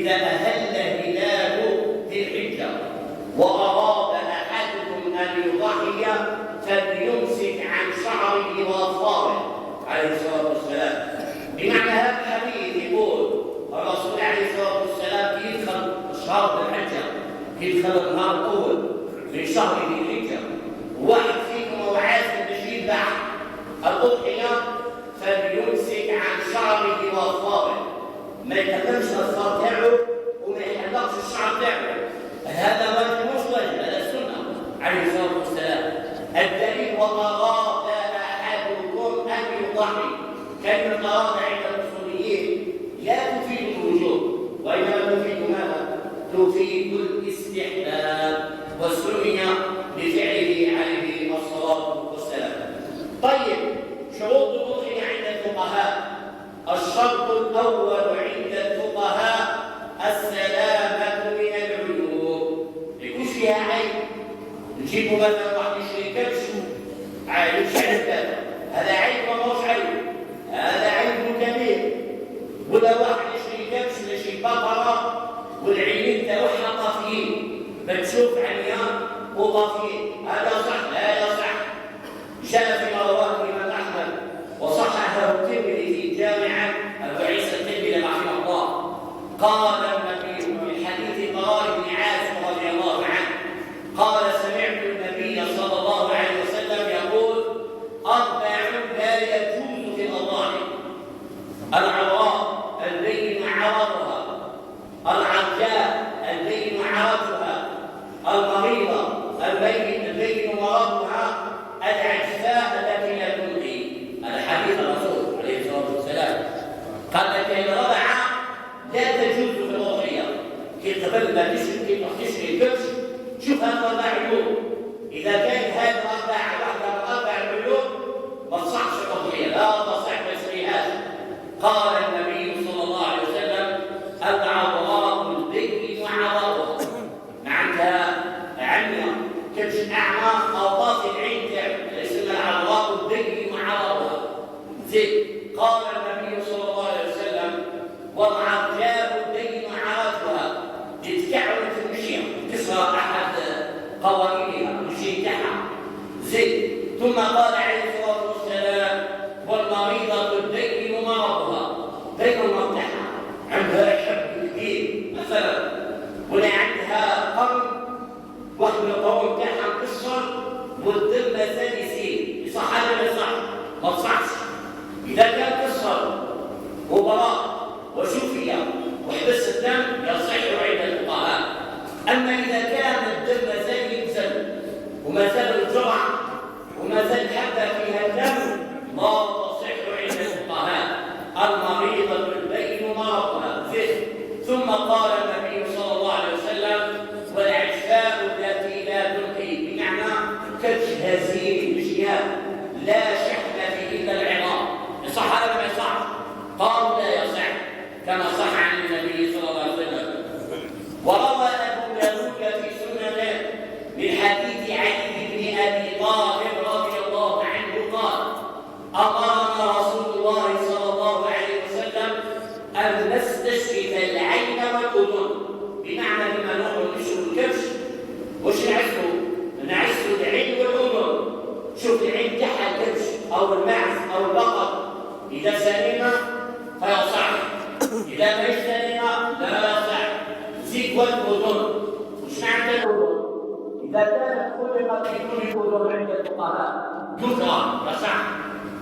إذا أهل هلال ذي الحجة وأراد أحدكم أن يضحي فليمسك عن شعره وأظفاره عليه الصلاة والسلام. بمعنى هذا الحديث يقول الرسول عليه الصلاة والسلام يدخل شهر الحجة، يدخل النهار الأول من شهر ذي الحجة، واحد فيكم هو عازم باش يذبح الأضحية فليمسك عن شعره وأظفاره، ما يتكلمش الأظفار تاعو وما يحلقش الشعر تاعو، هذا واجب مش واجب، هذا سنة عليه الصلاة والسلام. الدليل وأراد أحدكم أن يضحي، كلمة أراد عند الأصوليين لا تفيد الوجوب وإنما تفيد ماذا؟ تفيد الاستحباب والسنة بفعله عليه الصلاة والسلام. طيب، شروط الأضحية عند الفقهاء. الشرط الأول عند الفقهاء السلامة من العيوب، يكون فيها عيب. نجيبوا مثلا واحد يشري كبش عايش هذا عيب ولا مش عيب؟ هذا عيب كبير. ولا واحد يشري كبش ولا شي بقرة والعينين تاعو حطافيين، بتشوف عميان وطافيين، هذا صح؟ لا يصح. جاء في رواه الإمام أحمد وصححه الترمذي في جامع أبو عيسى الترمذي رحمه الله، قال النبي في حديث براء بن عازب رضي الله عنه قال سمعت النبي صلى الله عليه وسلم يقول: أربع لا يجوز في الأضاحي: العراء البين عرضها، العرجاء البين عرضها، المريضة البين مرضها، العجفاء التي لا تلقي. هذا حديث الرسول عليه الصلاة والسلام. قال لك الرضعة لا تجوز في الأضحية. كي قبل ما تشري الكبش شوف هذا 4 عيوب، إذا كان هذا 4 عيوب ما تصحش الأضحية، لا تصح ما يشريهاش. قال النبي صلى الله عليه وسلم: العراء البين عرضها، معناتها عمية كبش أعمى أو طافي العين تاعو، اسمها العراء البين عرضها. زين. قال النبي صلى الله عليه وسلم: والعرجاء البين عرضها، تتكعب في المشية كسر أحد قوانينها المشي تاعها. زين. ثم قال عليه الصلاة والسلام: والمريضة البين مرضها، بين المرتاحة، عندها حب كبير مثلا، ولا عندها قرن واحد من القرون تاعها مكسر والدم مازال يسيل، يصح ولا ما يصح؟ ما تصحش. إذا كان كسر وبراء وشفية وحبس الدم يصح عند الفقهاء. أما إذا كان الدم مازال ينزل ومازال الجرع ومازال حتى فيها الدم لا تصح عند الفقهاء. المريضة البين مرضها. ثم قال النبي صلى الله عليه وسلم: والعجفاء التي لا تلقي، بمعنى كبش هزيل مشيان لا شحم فيه إلا العظام، يصح هذا ما يصح؟ قالوا لا يصح، كما صح عن النبي صلى الله عليه وسلم. وروى أبو داود في سننه من حديث علي بن أبي طالب رضي الله عنه قال: أمرنا رسول الله صلى الله عليه وسلم أن نستشرف العين والأذن، بمعنى لما نروح نشرب الكبش وش نعسه؟ نعسه العين والأذن. شوف العين تاعها الكبش أو المعز أو البقر إذا سليمة فيصح، إذا ما سليمة لا يصح. زيد والأذن، وش معنى الأذن؟ إذا كانت خلقت بدون أذن عند الفقهاء يكره، يصح.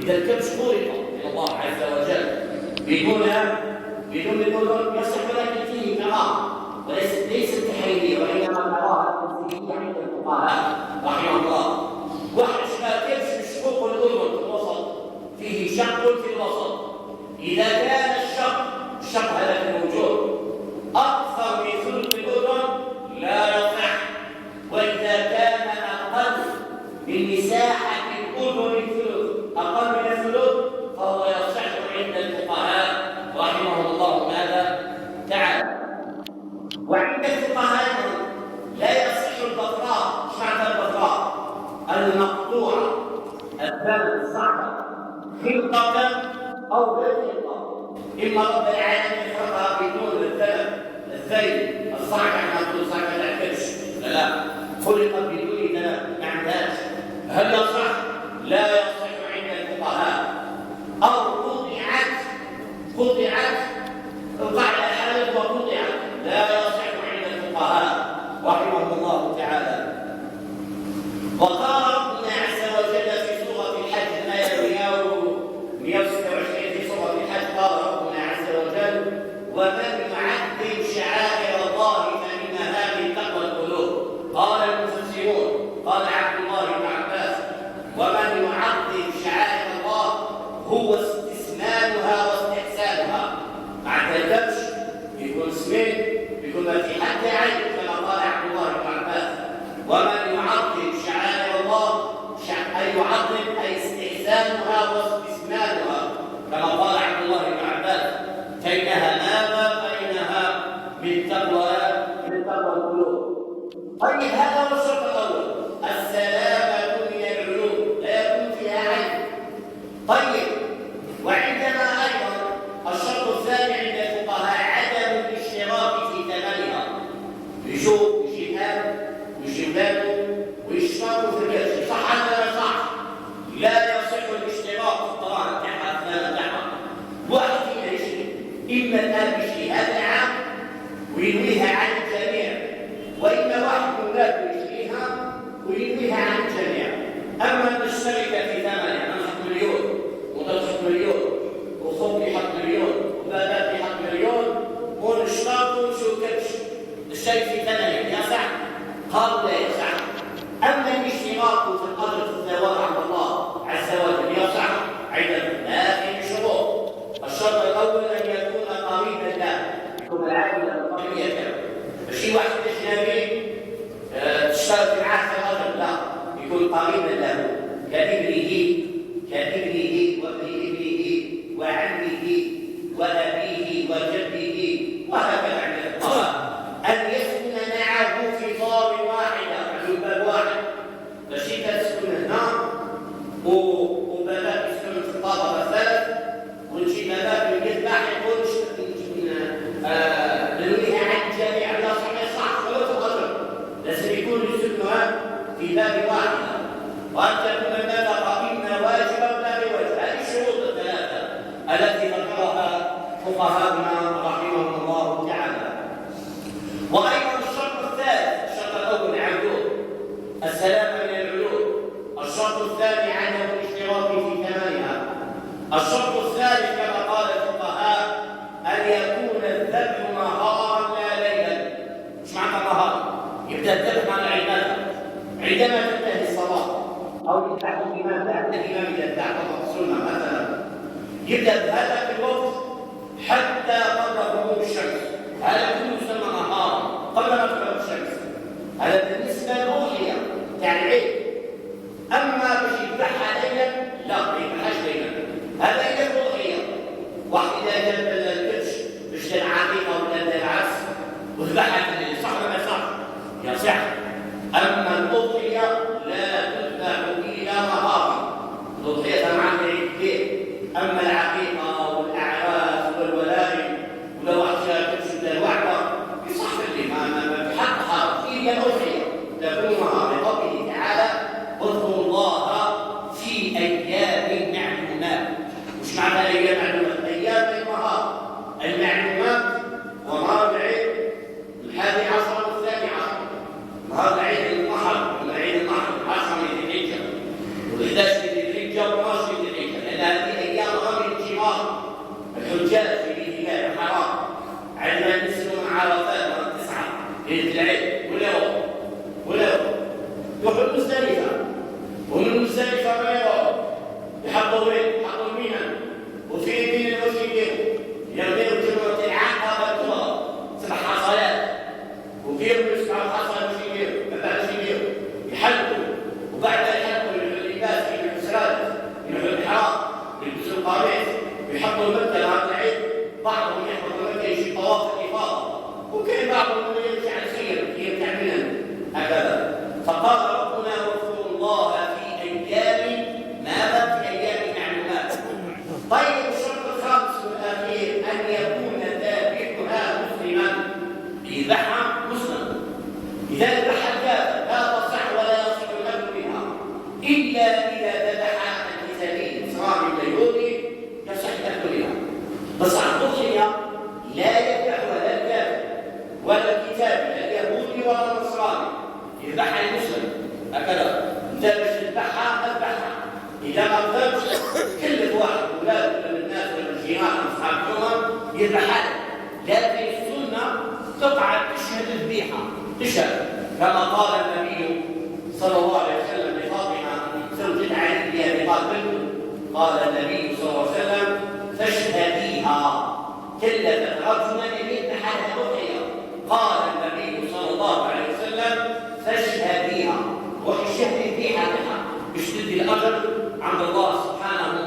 إذا الكبش خلق من الله عز وجل بدون الأذن يصح، ولكن فيه كراهة وليست تحريمية، وإنما كراهة تنزيهية عند الفقهاء رحمه الله. واحد شبه كبش مشقوق الأذن في الوسط، فيه شق في الوسط، إذا كان الشق هذا الموجود أكثر من ثلث الأذن لا يصح، وإذا كان أقل من مساحة الأذن الثلث، أقل من الثلث، فهو يصح عند الفقهاء رحمه الله ماذا تعالى. وعند الفقهاء لا يصح البقراء. ايش معنى البقراء؟ المقطوعة الدم الصعبة خلقة أو غير خلقة، إما رب العالمين خلقها بدون الدم كفين الصعقة ما تقول صعقة الكبش لا خلق بدون كلام ما عندهاش. هل يصح؟ لا يصح عند الفقهاء. أو قطعت القاعدة حالت وقطعت لا يصح عند الفقهاء رحمهم الله تعالى. وقال ربنا عز وجل في سورة الحج الآية 126 في سورة الحج قال ربنا عز وجل ومن يعظم شعائر الله فإنها من تقوى القلوب. قال المفسرون قال عبد الله بن عباس ومن يعظم شعائر الله هو استسلامها واستحسانها. مع الكبش يكون اسمين يكون في حد عين كما قال عبد الله بن عباس ومن يعظم شعائر الله أي يعظم أي استحسانها واستسلامها كما قال عبد الله بن عباس فإنها ماذا؟ فإنها من تقوى القلوب. طيب هذا هو الشرط الأول السلامة من العيوب لا يكون فيها عيب. طيب وعندنا أيضا الشرط الثاني عند الفقهاء عدم الاشتراك في ثمنها. يشوف جهاد وجباله ويشتركوا في الكبش صح ولا لا صح؟ لا يصح الاشتراك في الطعام تاعها ثمن تاعها. واحد فينا يشتري إما الآن يشتري هذا العام وينويها عن الجميع وإما واحد من ولاده يشتريها وينويها عن الجميع. أما الشركة في ثمنها أنا حط مليون وتحط مليون وخوي يحط مليون وبابات يحط مليون ونشتركوا ونشوف كبش الشيء في ثمنه يصح؟ قالوا لا يصح. أما الاشتراك في القدر في الثواب عند الله عز وجل يصح عندنا لكن شروط. الشرط الأول أن يكون قريبا له يكون العامل قريبا ماشي واحد أجنبي تشترك معاه في القدر لا يكون قريبا له كابنه وابن ابنه وعمه وأبيه وجده وهكذا عند الفقهاء. أن يسكن معه في دار واحدة في باب واحد ماشي تسكن هنا وباباك يسكن في الطابق الثالث ونجي باباك يذبح يقول ننويها عن الجميع لا صح ولا في القدر لازم يكون يسكنها في باب واحدة وأن تكون النفقة إما واجبة ولا بواجب. هذه الشروط الثلاثة التي ذكرها فقهاؤنا رحمهم الله تعالى. وأيضا الشرط الثالث الشرط الأول عدوه السلامة من العيوب. الشرط الثاني عدم الاشتراك في ثمنها. الشرط الثالث كما قال الفقهاء أن يكون الذبح نهارا لا ليلا. مش معنى نهار يبدأ الذبح مع العبادة عندما تنتهي الصلاة أو يذبح الإمام بعد الإمام إذا ذبح السنة مثلا يبدأ بهذا في الوقت حتى قبل غروب الشمس. هذا كله يسمى نهارا قبل ما تغرب الشمس. هذا بالنسبة للأضحية تاع العيد. أما باش يذبحها ليلا لا ما يذبحهاش ليلا. هذا إذا الأضحية واحد إذا جاب الكبش باش العقيقة ولا العرس وذبحها في الليل صح ولا صح؟ يصح. أما الأضحية لا تذبح إلا نهارا. الأضحية معناها العيد كبير. أما العقيقة والأعراس والولائم ولو واحد شاف كبش ولا الوعدة يصح اللي ما في حقها إلا الأضحية تكون نهار لقوله تعالى اذكروا الله في أيام معلومات. مش معنى أيام معلومات أيام النهار المعلومات ونهار العيد 11 و12 نهار العيد النحر والعيد النحر 10 من ذي الحجة و11 من ذي الحجة و12 من ذي الحجة لأن هذه أيام رمي الجمار الحجاج في بيت الله الحرام عندما ينزلون عرفات 9 ليلة العيد ولا يروحوا المزدلفة ومن مزدلفة ما يروحوا يحطوا المينا وفي مينا وش يديروا؟ يرميوا جمرة العقبة الكبرى 7 حصلات وكيروا 7 حصلات وش يديروا؟ ما بعد وش يديروا؟ يحلقوا وبعد يحلقوا اللباس في الحسرات يروحوا الحرام يلبسوا القميص ويحطوا المكة لهذا العيد. بعضهم يحفظ المكة يجي طواف الإفاضة وكاين بعضهم يمشي على سير يرجع منها هكذا. فقال ربنا واذكروا الله في أيام ماذا؟ في أيام معلومات. طيب الشرط الخامس والأخير أن يكون ذابحها مسلما يذبحها مسلم. إذا ذبح الكافر لا تصح ولا يصح الأكل منها إلا إذا ذبح الكتابي نصراني اليهودي يصح الأكل منها. بس الضحية لا يذبحها لا الكافر ولا الكتابي لا اليهودي ولا النصراني، يذبحها المسلم هكذا. إذا باش تذبحها اذبحها، إذا ما قدرتش كلف واحد أولاد ولا من الناس ولا من الجيران أصحاب الجمل يذبحها. لكن السنة تقعد تشهد الذبيحة، تشهد كما قال النبي صلى الله عليه وسلم لفاطمة زوجة علي بن أبي طالب، قال النبي صلى الله عليه وسلم فاشهديها، كلفت رجلا يذبح ضحية، قال النبي صلى الله عليه وسلم فاشهديها، وحي شهد الذبيحة باش تدي الأجر عند الله سبحانه